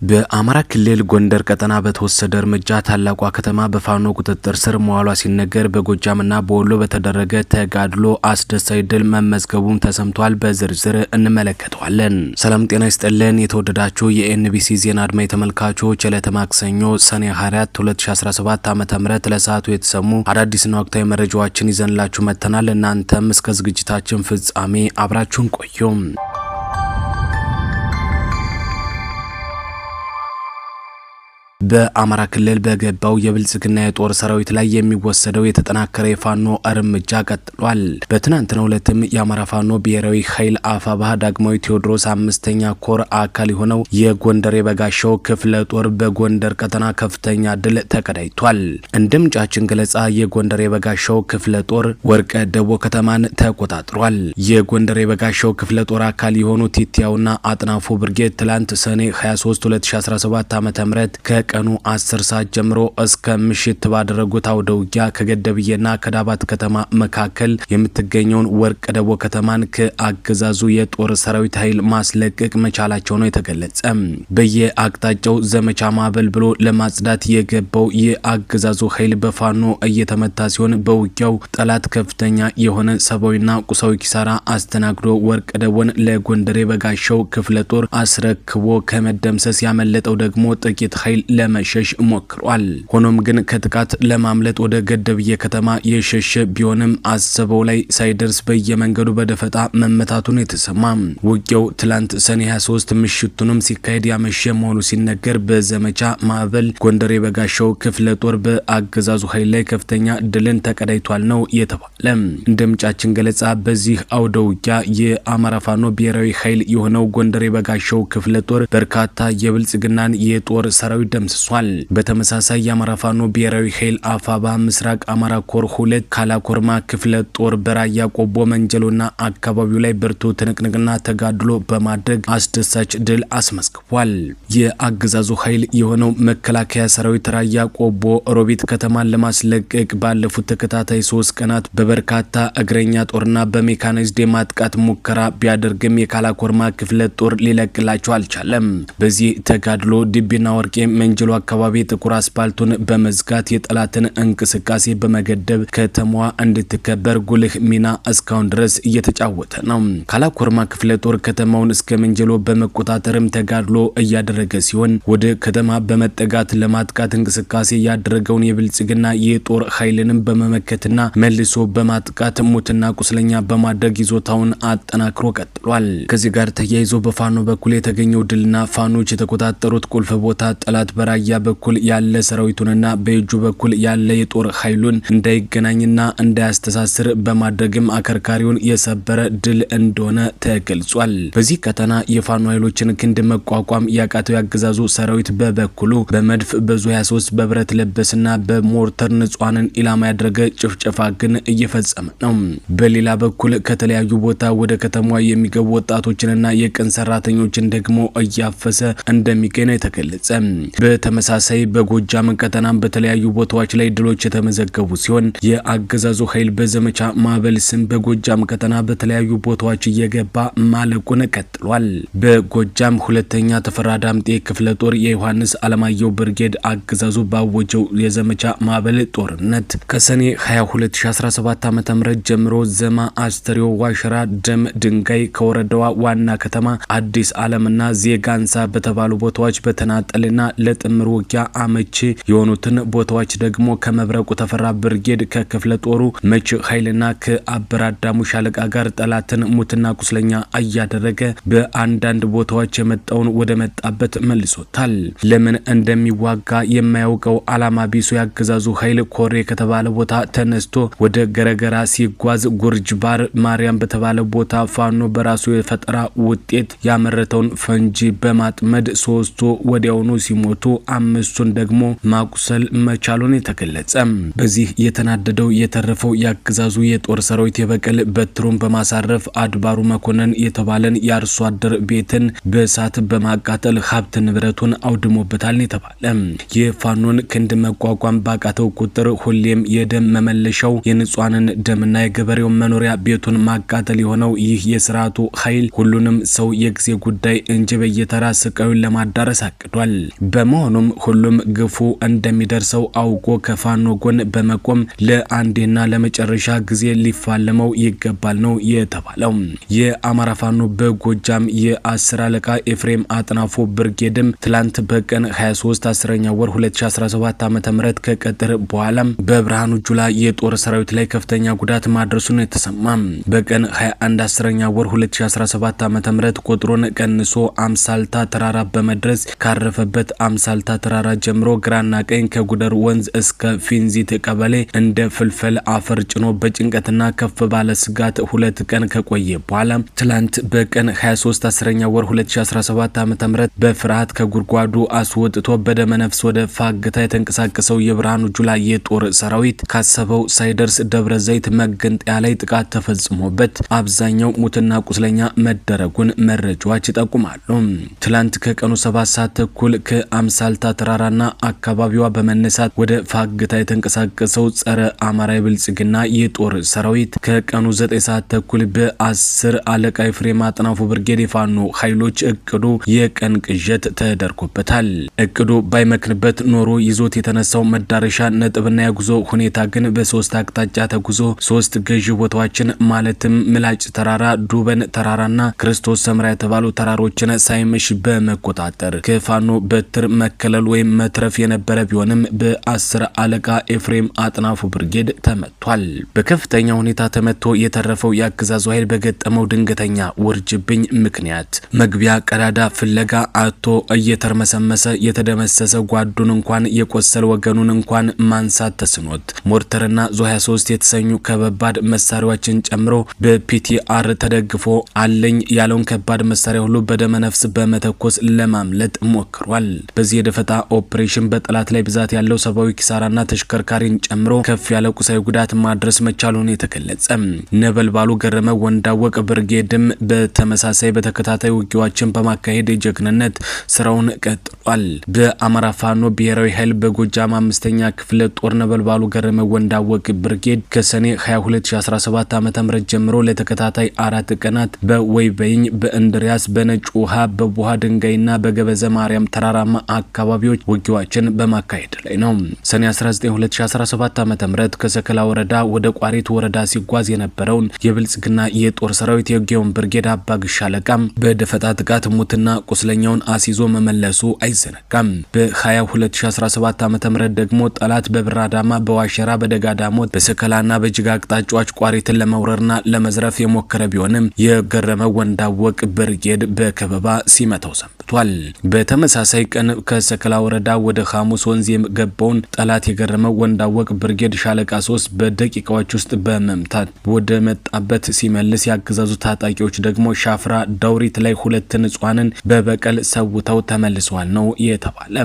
በአማራ ክልል ጎንደር ቀጠና በተወሰደ እርምጃ ታላቋ ከተማ በፋኖ ቁጥጥር ስር መዋሏ ሲነገር በጎጃምና በወሎ በተደረገ ተጋድሎ አስደሳች ድል መመዝገቡም ተሰምቷል። በዝርዝር እንመለከተዋለን። ሰላም ጤና ይስጥልን። የተወደዳችሁ የኤንቢሲ ዜና አድማጭ ተመልካቾች ዕለተ ማክሰኞ ሰኔ 24 2017 ዓ.ም ለሰዓቱ የተሰሙ አዳዲስና ወቅታዊ መረጃዎችን ይዘንላችሁ መጥተናል። እናንተም እስከ ዝግጅታችን ፍጻሜ አብራችሁን ቆዩ። በአማራ ክልል በገባው የብልጽግና የጦር ሰራዊት ላይ የሚወሰደው የተጠናከረ የፋኖ እርምጃ ቀጥሏል። በትናንትናው ዕለትም የአማራ ፋኖ ብሔራዊ ኃይል አፋብኃ ዳግማዊ ቴዎድሮስ 5ኛ ኮር አካል የሆነው የጎንደር የበጋሻው ክፍለ ጦር በጎንደር ቀጠና ከፍተኛ ድል ተቀዳጅቷል። እንደ ምንጫችን ገለጻ የጎንደር የበጋሻው ክፍለ ጦር ወርቀ ደቦ ከተማን ተቆጣጥሯል። የጎንደር የበጋሻው ክፍለ ጦር አካል የሆኑት ቲቲያውና አጥናፉ ብርጌድ ትላንት ሰኔ 23 2017 ዓ.ም ቀኑ 10 ሰዓት ጀምሮ እስከ ምሽት ባደረጉት አውደ ውጊያ ከገደብዬና ከዳባት ከተማ መካከል የምትገኘውን ወርቀ ደቦ ከተማን ከአገዛዙ የጦር ሰራዊት ኃይል ማስለቀቅ መቻላቸው ነው የተገለጸ። በየአቅጣጫው ዘመቻ ማዕበል ብሎ ለማጽዳት የገባው የአገዛዙ ኃይል በፋኖ እየተመታ ሲሆን በውጊያው ጠላት ከፍተኛ የሆነ ሰብአዊና ቁሳዊ ኪሳራ አስተናግዶ ወርቀ ደቦን ለጎንደር የበጋሻው ክፍለ ጦር አስረክቦ ከመደምሰስ ያመለጠው ደግሞ ጥቂት ኃይል ለመሸሽ ሞክሯል። ሆኖም ግን ከጥቃት ለማምለጥ ወደ ገደብዬ ከተማ የሸሸ ቢሆንም አሰበው ላይ ሳይደርስ በየመንገዱ በደፈጣ መመታቱን የተሰማ። ውጊያው ትላንት ሰኔ 23 ምሽቱንም ሲካሄድ ያመሸ መሆኑ ሲነገር በዘመቻ ማዕበል ጎንደር የበጋሻው ክፍለ ጦር በአገዛዙ ኃይል ላይ ከፍተኛ ድልን ተቀዳጅቷል ነው የተባለ። እንደ ምንጫችን ገለጻ በዚህ አውደ ውጊያ የአማራ ፋኖ ብሔራዊ ኃይል የሆነው ጎንደር የበጋሻው ክፍለ ጦር በርካታ የብልጽግናን የጦር ሰራዊት ደምስሷል። በተመሳሳይ የአማራ ፋኖ ብሔራዊ ኃይል አፋብኃ ምስራቅ አማራ ኮር 2 ካላኮርማ ክፍለ ጦር በራያ ቆቦ መንጀሎና አካባቢው ላይ ብርቱ ትንቅንቅና ተጋድሎ በማድረግ አስደሳች ድል አስመዝግቧል። የአገዛዙ ኃይል የሆነው መከላከያ ሰራዊት ራያ ቆቦ ሮቢት ከተማን ለማስለቀቅ ባለፉት ተከታታይ 3 ቀናት በበርካታ እግረኛ ጦርና በሜካናይዝድ የማጥቃት ሙከራ ቢያደርግም የካላኮርማ ክፍለ ጦር ሊለቅላቸው አልቻለም። በዚህ ተጋድሎ ድቢና ወርቄ መንጀሎ አካባቢ ጥቁር አስፓልቱን በመዝጋት የጠላትን እንቅስቃሴ በመገደብ ከተማዋ እንድትከበር ጉልህ ሚና እስካሁን ድረስ እየተጫወተ ነው። ካላኮርማ ክፍለ ጦር ከተማውን እስከ መንጀሎ በመቆጣጠርም ተጋድሎ እያደረገ ሲሆን ወደ ከተማ በመጠጋት ለማጥቃት እንቅስቃሴ ያደረገውን የብልጽግና የጦር ኃይልንም በመመከትና መልሶ በማጥቃት ሙትና ቁስለኛ በማድረግ ይዞታውን አጠናክሮ ቀጥሏል። ከዚህ ጋር ተያይዞ በፋኖ በኩል የተገኘው ድልና ፋኖች የተቆጣጠሩት ቁልፍ ቦታ ጠላት በራያ በኩል ያለ ሰራዊቱንና በእጁ በኩል ያለ የጦር ኃይሉን እንዳይገናኝና እንዳያስተሳስር በማድረግም አከርካሪውን የሰበረ ድል እንደሆነ ተገልጿል። በዚህ ቀጠና የፋኖ ኃይሎችን ክንድ መቋቋም ያቃተው ያገዛዙ ሰራዊት በበኩሉ በመድፍ በዙ 23 በብረት ለበስና በሞርተር ንጹሃንን ኢላማ ያደረገ ጭፍጨፋ ግን እየፈጸመ ነው። በሌላ በኩል ከተለያዩ ቦታ ወደ ከተማዋ የሚገቡ ወጣቶችንና የቀን ሰራተኞችን ደግሞ እያፈሰ እንደሚገኝ ነው የተገለጸ። በተመሳሳይ በጎጃም ቀጠናም በተለያዩ ቦታዎች ላይ ድሎች የተመዘገቡ ሲሆን የአገዛዙ ኃይል በዘመቻ ማዕበል ስም በጎጃም ቀጠና በተለያዩ ቦታዎች እየገባ ማለቁን ቀጥሏል። በጎጃም 2ኛ ተፈራ ዳምጤ ክፍለ ጦር የዮሐንስ አለማየሁ ብርጌድ አገዛዙ ባወጀው የዘመቻ ማዕበል ጦርነት ከሰኔ 22 2017 ዓ.ም ጀምሮ ዘማ አስተሪዮ ዋሽራ ደም ድንጋይ ከወረዳዋ ዋና ከተማ አዲስ ዓለምና ዜጋንሳ በተባሉ ቦታዎች በተናጠልና ለጥምር ውጊያ አመቺ የሆኑትን ቦታዎች ደግሞ ከመብረቁ ተፈራ ብርጌድ ከክፍለ ጦሩ መች ኃይልና ከአበራዳሙ ሻለቃ ጋር ጠላትን ሙትና ቁስለኛ እያደረገ በአንዳንድ ቦታዎች የመጣውን ወደ መጣበት መልሶታል። ለምን እንደሚዋጋ የማያውቀው አላማ ቢሱ ያገዛዙ ኃይል ኮሬ ከተባለ ቦታ ተነስቶ ወደ ገረገራ ሲጓዝ ጉርጅባር ማርያም በተባለ ቦታ ፋኖ በራሱ የፈጠራ ውጤት ያመረተውን ፈንጂ በማጥመድ 3ቱ ወዲያውኑ ሲሞቱ 5ቱን ደግሞ ማቁሰል መቻሉን የተገለጸ። በዚህ የተናደደው የተረፈው ያገዛዙ የጦር ሰራዊት የበቀል በትሩን በማሳረፍ አድባሩ መኮንን የተባለን የአርሶ አደር ቤትን በእሳት በማቃጠል ሀብት ንብረቱን አውድሞበታል የተባለ። የፋኖን ክንድ መቋቋም ባቃተው ቁጥር ሁሌም የደም መመለሻው የንጹሃንን ደምና የገበሬውን መኖሪያ ቤቱን ማቃጠል የሆነው ይህ የስርዓቱ ኃይል ሁሉንም ሰው የጊዜ ጉዳይ እንጂ በየተራ ስቃዩን ለማዳረስ አቅዷል። በመሆኑም ሁሉም ግፉ እንደሚደርሰው አውቆ ከፋኖ ጎን በመቆም ለአንዴና ለመጨረሻ ጊዜ ሊፋለመው ይገባል ነው የተባለው። የአማራ ፋኖ በጎጃም የ10 አለቃ ኤፍሬም አጥናፎ ብርጌድም ትላንት በቀን 23 10ኛ ወር 2017 ዓ.ም ከቀጥር በኋላ በብርሃኑ ጁላ የጦር ሰራዊት ላይ ከፍተኛ ጉዳት ማድረሱን የተሰማ። በቀን 21 10ኛ ወር 2017 ዓ.ም ቁጥሩን ቀንሶ አምሳልታ ተራራ በመድረስ ካረፈበት አምሳልታ ተራራ ጀምሮ ግራና ቀኝ ከጉደር ወንዝ እስከ ፊንዚት ቀበሌ እንደ ፍልፈል አፈር ጭኖ በጭንቀትና ከፍ ባለ ስጋት 2 ቀን ከቆየ በኋላ ትላንት በቀን 23 10ኛ ወር 2017 ዓ.ም በፍርሃት ከጉድጓዱ አስወጥቶ በደመነፍስ ወደ ፋግታ የተንቀሳቀሰው የብርሃኑ ጁላ የጦር ሰራዊት ካሰበው ሳይደርስ ደብረ ዘይት መገንጠያ ላይ ጥቃት ተፈጽሞበት አብዛኛው ሙትና ቁስለኛ መደረጉን መረጃዎች ይጠቁማሉ። ትላንት ከቀኑ 7 ሰዓት ተኩል ከአምሳልታ ተራራና አካባቢዋ በመነሳት ወደ ፋግታ የተንቀሳቀሰው ጸረ አማራ ብልጽግና የጦር ሰራዊት ከቀኑ 9 ሰዓት ተኩል በ10 አለቃ ኤፍሬም አጥናፎ ብርጌድ የፋኖ ኃይሎች እቅዱ የቀን ቅዠት ተደርጎበታል። እቅዱ ባይመክንበት ኖሮ ይዞት የተነሳው መዳረሻ ነጥብና የጉዞ ሁኔታ ግን በ3 አቅጣጫ ተጉዞ 3 ገዢ ቦታዎችን ማለትም ምላጭ ተራራ፣ ዱበን ተራራና ክርስቶስ ሰምራ የተባሉ ተራሮችን ሳይመሽ በመቆጣጠር ከፋኖ በትር መከለል ወይም መትረፍ የነበረ ቢሆንም በ10 አለቃ ኤፍሬም አጥናፎ ብርጌድ ተመቷል። በከፍተኛ ሁኔታ ተመቶ የተረፈው የአገዛዙ ኃይል በገጠመው ድንገተኛ ውርጅብኝ ምክንያት መግቢያ ቀዳዳ ፍለጋ አቶ እየተርመሰመሰ የተደመሰሰ ጓዱን እንኳን የቆሰለ ወገኑን እንኳን ማንሳት ተስኖት ሞርተርና ዙ23 የተሰኙ ከባድ መሳሪያዎችን ጨምሮ በፒቲአር ተደግፎ አለኝ ያለውን ከባድ መሳሪያ ሁሉ በደመነፍስ በመተኮስ ለማምለጥ ሞክሯል። በዚህ የደፈጣ ኦፕሬሽን በጠላት ላይ ብዛት ያለው ሰብአዊ ኪሳራና ተሽከርካሪን ጨምሮ ከፍ ያለ ቁሳዊ ጉዳት ማድረስ መቻሉን የተገለጸ። ነበልባሉ ገረመ ወንዳወቅ ብርጌድም በተመሳሳይ በተከታታይ ውጊያዎችን በማካሄድ የጀግንነት ስራውን ቀጥሏል። በአማራ ፋኖ ብሔራዊ ኃይል በጎጃም 5ኛ ክፍለ ጦር ነበልባሉ ገረመ ወንዳወቅ ብርጌድ ከሰኔ 22 2017 ዓ.ም ጀምሮ ለተከታታይ 4 ቀናት በወይበይኝ፣ በእንድሪያስ፣ በነጭ ውሃ፣ በቡሃ ድንጋይና በገበዘ ማርያም ተራራማ አካባቢዎች ውጊያዎችን በማካሄድ ላይ ነው። ሰኔ 19 2017 ዓ.ም ከሰከላ ወረዳ ወደ ቋሪት ወረዳ ሲጓዝ የነበረውን የብልጽግና የጦር ሰራዊት የጊዮን ብርጌድ አባግሽ ሻለቃም በደፈጣ ጥቃት ሙትና ቁስለኛውን አሲዞ መመለሱ አይዘነጋም። በ22 2017 ዓ.ም ደግሞ ጠላት በብራዳማ፣ በዋሸራ፣ በደጋዳሞት፣ በሰከላና በጅጋ አቅጣጫዎች ቋሪትን ለመውረርና ለመዝረፍ የሞከረ ቢሆንም የገረመ ወንዳወቅ ብርጌድ በከበባ ሲመታው ሰንብቷል። በተመሳሳይ ቀን ከሰከላ ወረዳ ወደ ሐሙስ ወንዝ የገባውን ጠላት የገረመ ወንዳወቅ ብርጌድ ሻለቃ 3 በደቂቃዎች ውስጥ በመምታት ወደ መጣበት ሲመልስ ያገዛዙ ታጣቂዎች ደግሞ ሻፍራ ዳውሪት ላይ 2 ንጹሃንን በበቀል ሰውተው ተመልሰዋል ነው የተባለ።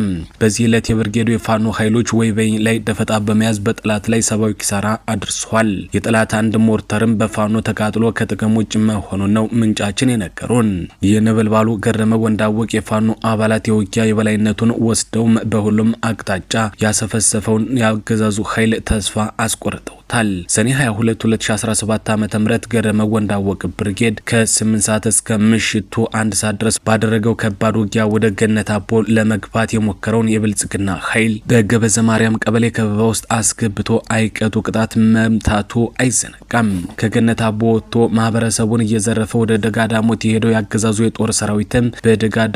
በዚህ ዕለት የብርጌዱ የፋኖ ኃይሎች ወይበኝ ላይ ደፈጣ በመያዝ በጠላት ላይ ሰብአዊ ኪሳራ አድርሰዋል። የጠላት አንድ ሞርተርም በፋኖ ተቃጥሎ ከጥቅም ውጭ መሆኑን ነው ምንጫችን የነገሩን። የነበልባሉ ገረመ ወንዳወቅ የፋኖ አባላት የውጊያ የበላይነቱን ወስደው በሁሉም አቅጣጫ ያሰፈሰፈውን ያገዛዙ ኃይል ተስፋ አስቆርጠውታል። ሰኔ 22 2017 ዓ.ም ገረመ ወንዳወቅ ብርጌድ ከ8 ሰዓት እስከ ምሽቱ 1 ሰዓት ድረስ ባደረገው ከባድ ውጊያ ወደ ገነት አቦ ለመግባት የሞከረውን የብልጽግና ኃይል በገበዘ ማርያም ቀበሌ ከበባ ውስጥ አስገብቶ አይቀጡ ቅጣት መምታቱ አይዘነጋም። ከገነት አቦ ወጥቶ ማህበረሰቡን እየዘረፈ ወደ ደጋዳሞት የሄደው ያገዛዙ የጦር ሰራዊትም በደጋዳሞት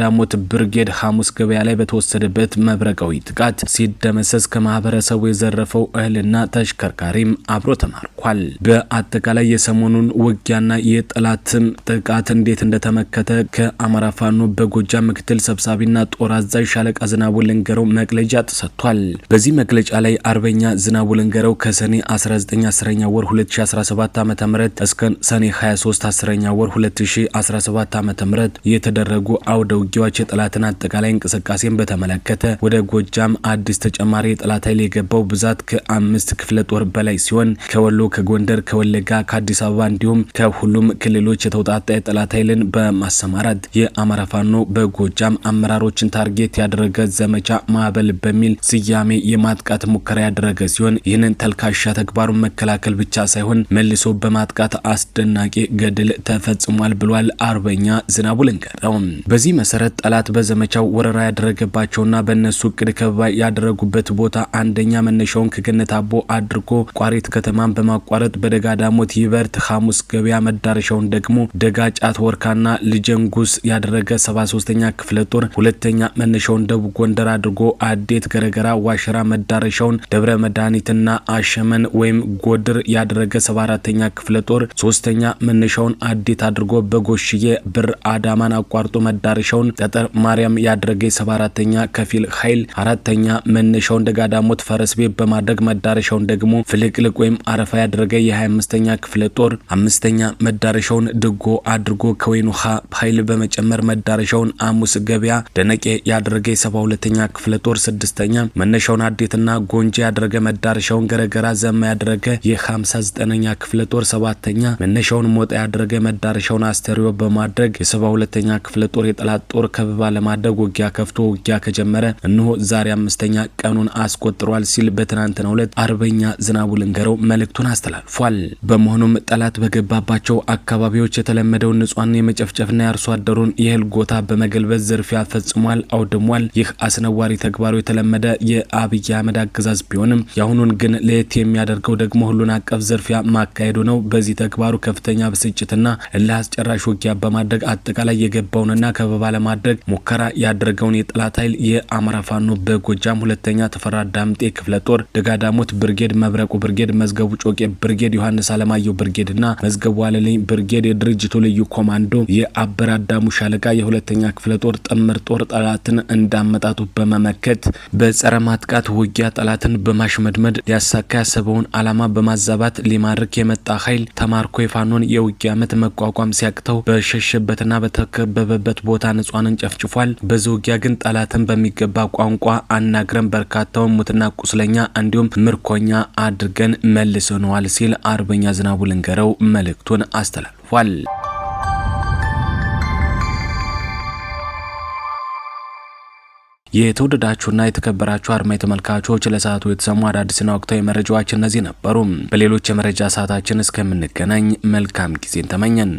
ብርጌድ ሐሙስ ገበያ ላይ በተወሰደበት መብረቃዊ ጥቃት ሲደመሰስ ከማህበረሰቡ የዘረፈው እህልና ተሽከርካሪም አብሮ ተማርኳል። በአጠቃላይ የሰሞኑን ውጊያና የጠላትም ጥቃት እንዴት እንደተመከተ ከአማራ ፋኖ በጎጃም ምክትል ሰብሳቢና ጦር አዛዥ ሻለቃ ዝናቡ ልንገረው መግለጫ ተሰጥቷል። በዚህ መግለጫ ላይ አርበኛ ዝናቡ ልንገረው ከሰኔ 19 10ኛ ወር 2017 ዓ.ም እስከ ሰኔ 23 10ኛ ወር 2017 ዓ.ም የተደረጉ አውደ ውጊያዎች የጠላትን አጠቃላይ እንቅስቃሴን በተመለከተ ወደ ጎጃም አዲስ ተጨማሪ የጠላት ኃይል የገባው ብዛት ከ5 ክፍለ ጦር በላይ ሲሆን ከወሎ፣ ከጎንደር፣ ከወለጋ፣ ከአዲስ አበባ እንዲሁም ከሁሉም ክልሎች የተውጣጣ የጠላት ኃይልን በማሰማራት የአማራ ፋኖ በጎጃም አመራሮችን ታርጌት ያደረገ ዘመቻ ማዕበል በሚል ስያሜ የማጥቃት ሙከራ ያደረገ ሲሆን ይህንን ተልካሻ ተግባሩን መከላከል ብቻ ሳይሆን መልሶ በማጥቃት አስደናቂ ገድል ተፈጽሟል ብሏል አርበኛ ዝናቡ ልንገረው። በዚህ መሰረት ጠላት በዘመቻው ወረራ ያደረገባቸውና በእነሱ እቅድ ከበባ ያደረጉበት ቦታ አንደኛ መነሻውን ከገነት አቦ አድርጎ ቋሪት ከተማን በማቋረጥ በደጋ ዳሞት ይበርት ሐሙስ ገበያ መዳረሻውን ደግሞ ደጋ ጫት ወርካና ልጀንጉስ ያደረገ 73ኛ ክፍለ ጦር ሁለተኛ መነሻውን ደቡብ ጎንደር አድርጎ አዴት ገረገራ ዋሸራ መዳረሻውን ደብረ መድኃኒትና አሸመን ወይም ጎድር ያደረገ 74ኛ ክፍለ ጦር ሶስተኛ መነሻውን አዴት አድርጎ በጎሽዬ ብር አዳማን አቋርጦ መዳረሻውን ጠጠር ማርያም ያደረገ 74ኛ ከፊል ኃይል አራተኛ መነሻውን ደጋዳሞት ፈረስ ቤት በማድረግ መዳረሻውን ደግሞ ፍልቅልቅ ወይም አረፋ ያደረገ የ25ኛ ክፍለ ጦር አምስተኛ መዳረሻውን ድጎ አድርጎ ከወይኑ ኃይል በመጨመር መዳረሻውን አሙስ ገበያ ደነቄ ያደረገ 72ኛ ክፍለ ጦር ስድስተኛ መነሻውን አዴትና ጎንጂ ያደረገ መዳረሻውን ገረገራ ዘማ ያደረገ የ59ኛ ክፍለ ጦር ሰባተኛ መነሻውን ሞጣ ያደረገ መዳረሻውን አስተሪዮ በማድረግ የ72ኛ ክፍለ ጦር የጠላት ጦር ከበባ ለማድረግ ውጊያ ከፍቶ ውጊያ ከጀመረ እነሆ ዛሬ 5ኛ ቀኑን አስቆጥሯል ሲል በትናንትናው ዕለት አርበኛ ዝናቡ ልንገረው መልእክቱን አስተላልፏል። በመሆኑም ጠላት በገባባቸው አካባቢዎች የተለመደውን ንጹሃን የመጨፍጨፍና የአርሶ አደሩን የእህል ጎታ በመገልበጥ ዝርፊያ ፈጽሟል፣ አውድሟል። ይህ አስነዋሪ ተግባሩ የተለመደ የአብይ አህመድ አገዛዝ ቢሆንም የአሁኑን ግን ለየት የሚያደርገው ደግሞ ሁሉን አቀፍ ዝርፊያ ማካሄዱ ነው። በዚህ ተግባሩ ከፍተኛ ብስጭትና እልህ አስጨራሽ ውጊያ በማድረግ አጠቃላይ የገባውንና ከበባ ለማድረግ ሙከራ ያደረገውን የጠላት ኃይል የአማራ ፋኖ በጎጃም ሁለተኛ ተፈራ ዳምጤ ክፍለ ጦር ደጋዳሞት ብርጌድ፣ መብረቁ ብርጌድ፣ መዝገቡ ጮቄ ብርጌድ፣ ዮሐንስ አለማየሁ ብርጌድና መዝገቡ አለልኝ ብርጌድ የድርጅቱ ልዩ ኮማንዶ የአበራዳሙ ሻለቃ የሁለተኛ ክፍለ ጦር ጥምር ጦር ጠላትን እንዳመጣጡ በመመከት በጸረ ማጥቃት ውጊያ ጠላትን በማሽመድመድ ሊያሳካ ያሰበውን ዓላማ በማዛባት ሊማርክ የመጣ ኃይል ተማርኮ የፋኖን የውጊያ ምት መቋቋም ሲያቅተው በሸሸበትና በተከበበበት ቦታ ንጹሃንን ጨፍጭፏል። በዚህ ውጊያ ግን ጠላትን በሚገባ ቋንቋ አናግረን በርካታውን ሙትና ቁስለኛ እንዲሁም ምርኮኛ አድርገን መልሰነዋል ሲል አርበኛ ዝናቡ ልንገረው መልእክቱን አስተላልፏል። የተወደዳችሁና የተከበራችሁ አድማጭ ተመልካቾች ለሰዓቱ የተሰሙ አዳዲስና ወቅታዊ መረጃዎች እነዚህ ነበሩ። በሌሎች የመረጃ ሰዓታችን እስከምንገናኝ መልካም ጊዜን ተመኘን።